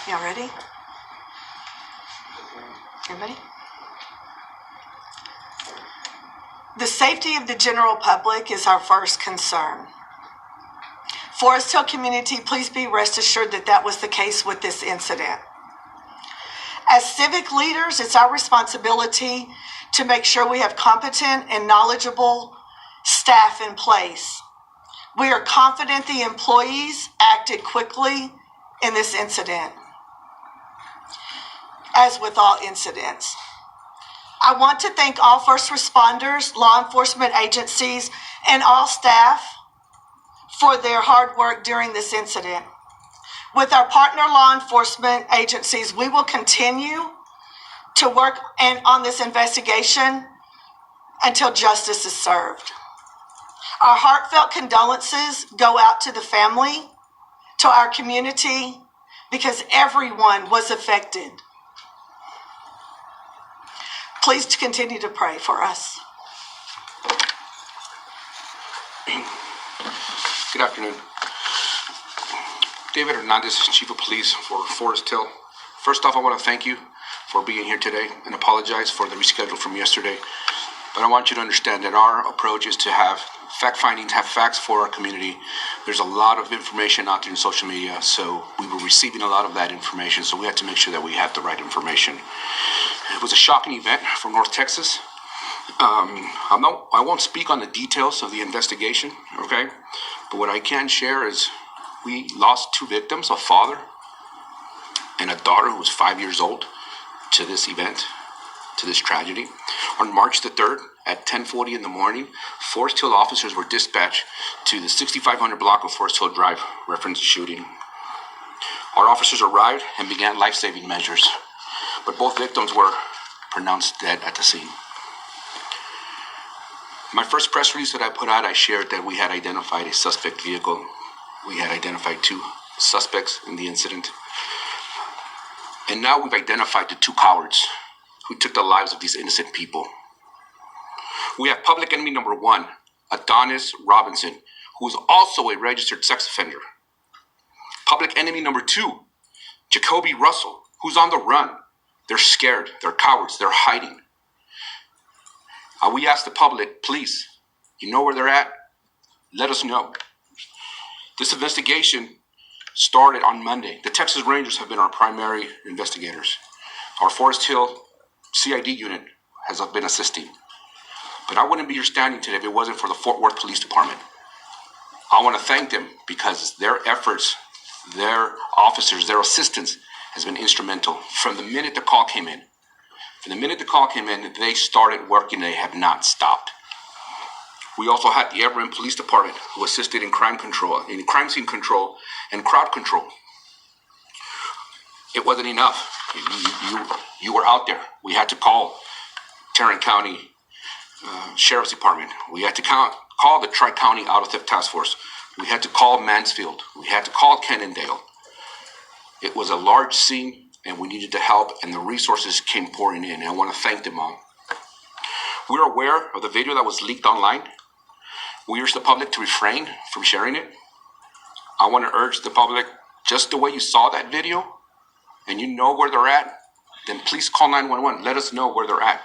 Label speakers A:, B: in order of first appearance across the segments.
A: Y'all ready? Everybody? The safety of the general public is our first concern. Forest Hill community, please be rest assured that that was the case with this incident. As civic leaders, it's our responsibility to make sure we have competent and knowledgeable staff in place. We are confident the employees acted quickly in this incident, as with all incidents. I want to thank all first responders, law enforcement agencies, and all staff for their hard work during this incident. With our partner law enforcement agencies, we will continue to work on this investigation until justice is served. Our heartfelt condolences go out to the family, to our community, because everyone was affected. Please continue to pray for us.
B: Good afternoon. David Hernandez, Chief of Police for Forest Hill. First off, I want to thank you for being here today and apologize for the reschedule from yesterday. But I want you to understand that our approach is to have fact findings, have facts for our community. There's a lot of information out there in social media, so we were receiving a lot of that information, so we had to make sure that we had the right information. It was a shocking event from North Texas. I won't speak on the details of the investigation, okay? But what I can share is we lost two victims, a father and a daughter who was 5 years old, to this event, to this tragedy. On March the 3rd at 10:40 in the morning, Forest Hill officers were dispatched to the 6500 block of Forest Hill Drive, reference shooting. Our officers arrived and began life-saving measures, but both victims were pronounced dead at the scene. My first press release that I put out, I shared that we had identified a suspect vehicle. We had identified two suspects in the incident. And now we've identified the two cowards who took the lives of these innocent people. We have public enemy number one, Adonis Robinson, who is also a registered sex offender. Public enemy number two, Jacoby Russell, who's on the run. They're scared, they're cowards, they're hiding. We ask the public, please, you know where they're at? Let us know. This investigation started on Monday. The Texas Rangers have been our primary investigators. Our Forest Hill CID unit has been assisting. But I wouldn't be here standing today if it wasn't for the Fort Worth Police Department. I want to thank them because their efforts, their officers, their assistance has been instrumental. From the minute the call came in, they started working. They have not stopped. We also had the Everett Police Department who assisted in crime control, in crime scene control, and crowd control. It wasn't enough. You were out there. We had to call Tarrant County Sheriff's Department. We had to call the Tri-County Auto Theft Task Force. We had to call Mansfield. We had to call Cannondale. It was a large scene, and we needed the help, and the resources came pouring in, and I want to thank them all. We're aware of the video that was leaked online. We urge the public to refrain from sharing it. I want to urge the public, just the way you saw that video, and you know where they're at, then please call 911. Let us know where they're at.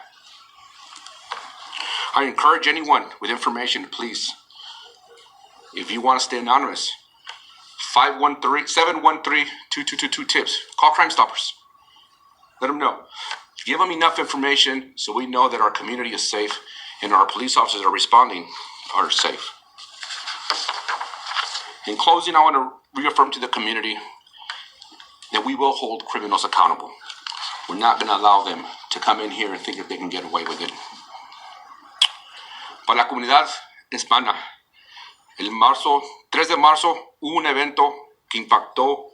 B: I encourage anyone with information, please, if you want to stay anonymous, 713-2222 tips. Call Crime Stoppers. Let them know. Give them enough information so we know that our community is safe and our police officers that are responding are safe. In closing, I want to reaffirm to the community that we will hold criminals accountable. We're not going to allow them to come in here and think that they can get away with it. Para la comunidad hispana, el 3 de marzo hubo un evento que impactó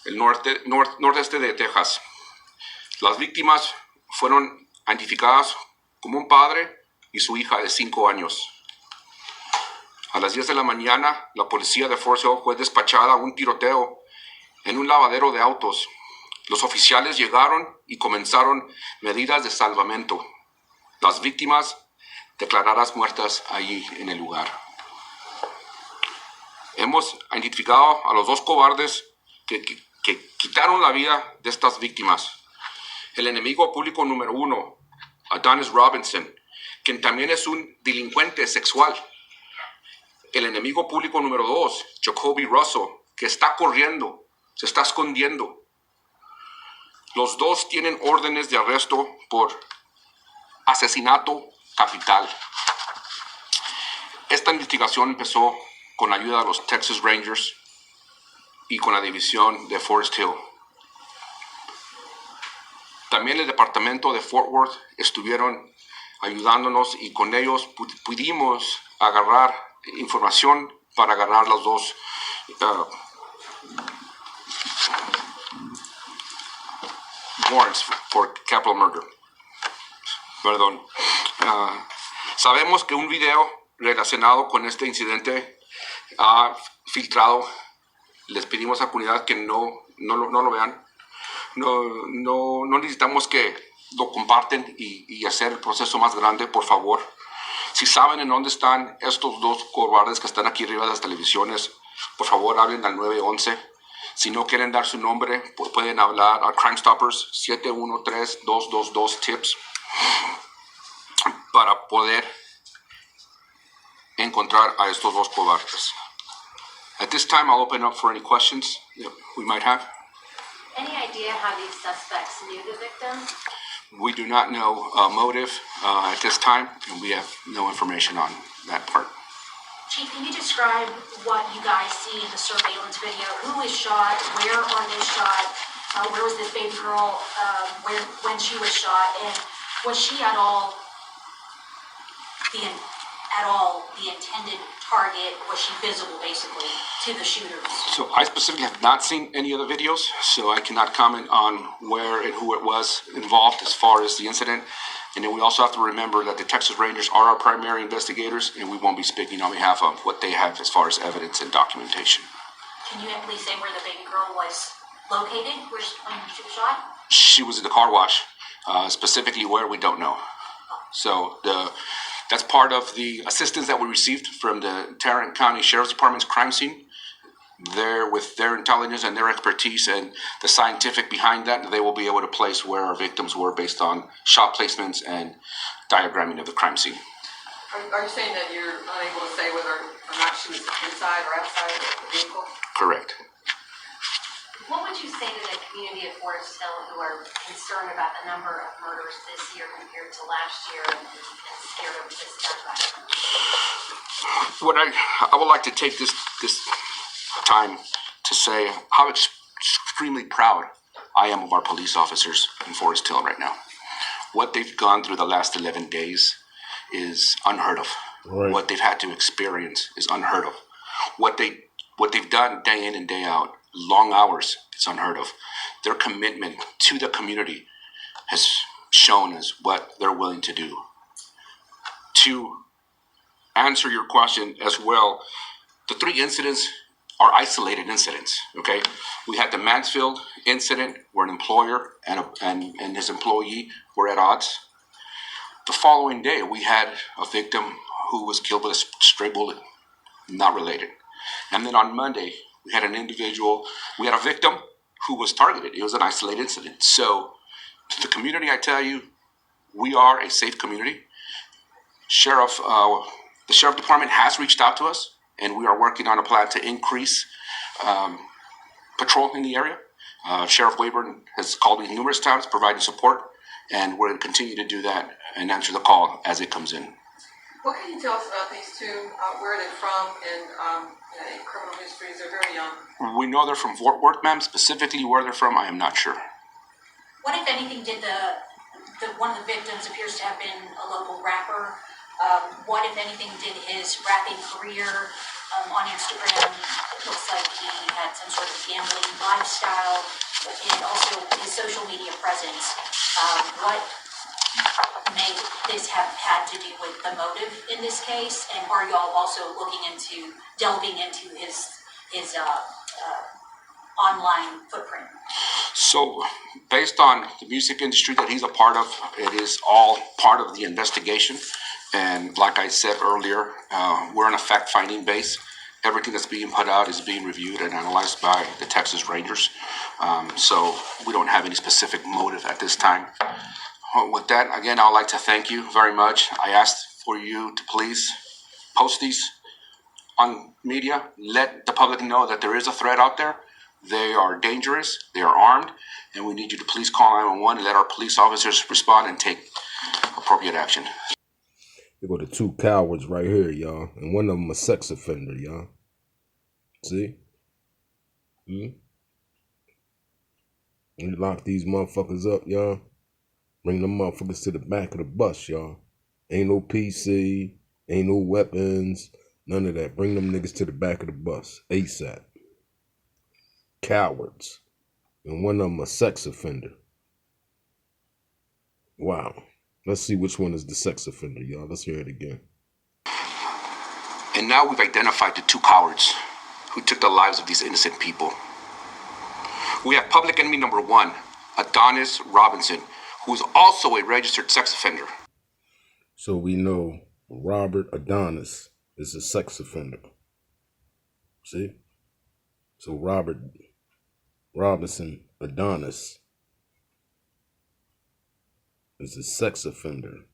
B: el nordeste de Texas. Las víctimas fueron identificadas como un padre y su hija de 5 años. A las 10 de la mañana, la policía de Forest Hill fue despachada a un tiroteo en un lavadero de autos. Los oficiales llegaron y comenzaron medidas de salvamento. Las víctimas declaradas muertas allí en el lugar. Hemos identificado a los dos cobardes que que quitaron la vida de estas víctimas. El enemigo público número 1, Adonis Robinson, quien también es un delincuente sexual. El enemigo público número 2, Jacoby Russell, que está corriendo, se está escondiendo. Los dos tienen órdenes de arresto por asesinato capital. Esta investigación empezó con la ayuda de los Texas Rangers y con la división de Forest Hill. También el departamento de Fort Worth estuvieron ayudándonos y con ellos pudimos agarrar información para agarrar los dos warrants for capital murder. Perdón. Sabemos que un video relacionado con este incidente ha filtrado. Les pedimos a la comunidad que no lo vean. No necesitamos que lo comparten y hacer el proceso más grande, por favor. Si saben en dónde están estos dos cobardes que están aquí arriba de las televisiones, por favor hablen al 911. Si no quieren dar su nombre, pueden hablar a Crime Stoppers 713-222-TIPS para poder encontrar a estos dos cobardes. At this time, I'll open up for any questions that we might have.
C: Any idea how these suspects knew the victim?
B: We do not know motive at this time, and we have no information on that part.
C: Chief, can you describe what you guys see in the surveillance video? Who was shot? Where are they shot? Where was this baby girl when she was shot? And was she at all the intended target? Was she visible, basically, to the shooters?
B: So I specifically have not seen any of the videos, so I cannot comment on where and who it was involved as far as the incident. And then we also have to remember that the Texas Rangers are our primary investigators, and we won't be speaking on behalf of what they have as far as evidence and documentation.
C: Can you at least say where the baby girl was located when she was shot?
B: She was in the car wash, specifically where we don't know. So that's part of the assistance that we received from the Tarrant County Sheriff's Department's crime scene. There, with their intelligence and their expertise and the scientific behind that, they will be able to place where our victims were based on shot placements and diagramming of the crime scene.
D: Are you saying that you're unable to say whether or not she was inside or outside the vehicle?
B: Correct.
C: What would you say to the community of Forest Hill who are concerned about the number of murders this year compared to last year and scared of this attack?
B: What I would like to take this time to say how extremely proud I am of our police officers in Forest Hill right now. What they've gone through the last 11 days is unheard of.
E: Right.
B: What they've had to experience is unheard of. What they've done day in and day out, long hours, it's unheard of. Their commitment to the community has shown us what they're willing to do. To answer your question as well, the three incidents are isolated incidents, okay? We had the Mansfield incident where an employer and his employee were at odds. The following day, we had a victim who was killed with a stray bullet, not related. And then on Monday, we had a victim who was targeted. It was an isolated incident. So to the community, I tell you, we are a safe community. The Sheriff Department has reached out to us, and we are working on a plan to increase patrol in the area. Sheriff Wayburn has called me numerous times, providing support, and we're going to continue to do that and answer the call as it comes in.
D: What can you tell us about these two? Where they're from and criminal histories? They're very young.
B: We know they're from Fort Worth, ma'am. Specifically where they're from, I am not sure.
C: What, if anything, did one of the victims appears to have been a local rapper? What, if anything, did his rapping career on Instagram? It looks like he had some sort of gambling lifestyle, and also his social media presence. What may this have had to do with the motive in this case? And are y'all also delving into his online footprint?
B: So, based on the music industry that he's a part of, it is all part of the investigation. And like I said earlier, we're on a fact-finding base, everything that's being put out is being reviewed and analyzed by the Texas Rangers. So we don't have any specific motive at this time. With that, again, I would like to thank you very much. I asked for you to please post these on media. Let the public know that there is a threat out there. They are dangerous, they are armed, and we need you to please call 911 and let our police officers respond and take appropriate action.
E: There go the two cowards right here, y'all. And one of them a sex offender, y'all. See? You lock these motherfuckers up, y'all. Bring them motherfuckers to the back of the bus, y'all. Ain't no PC, ain't no weapons, none of that. Bring them niggas to the back of the bus, ASAP. Cowards. And one of them a sex offender. Wow. Let's see which one is the sex offender, y'all. Let's hear it again.
B: And now we've identified the two cowards who took the lives of these innocent people. We have public enemy number one, Adonis Robinson, who is also a registered sex offender.
E: So we know Robert Adonis is a sex offender. See? So Robert Robinson Adonis is a sex offender.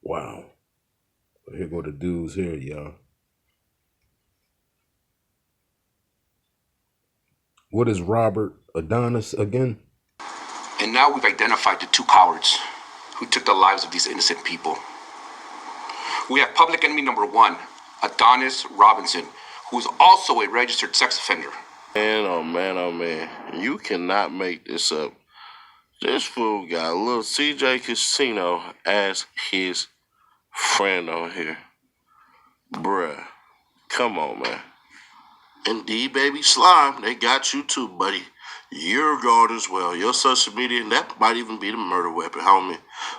E: Wow. Here go the dudes here, y'all. What is Robert Adonis again?
B: And now we've identified the two cowards who took the lives of these innocent people. We have public enemy number one, Adonis Robinson, who is also a registered sex offender.
F: Man, oh man, oh man. You cannot make this up. This fool got a little CJ Casino as his friend on here. Bruh, come on, man. Indeed, baby slime, they got you too, buddy. You're gone as well. Your social media, and that might even be the murder weapon, homie.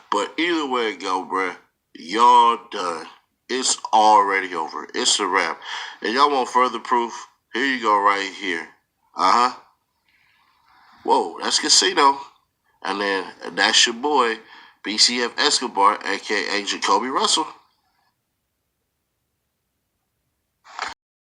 F: But either way it go, bruh, y'all done. It's already over. It's a wrap. And y'all want further proof? Here you go right here. Uh-huh. Whoa, that's Casino. And then that's your boy, BCF Escobar, a.k.a. Jacoby Russell.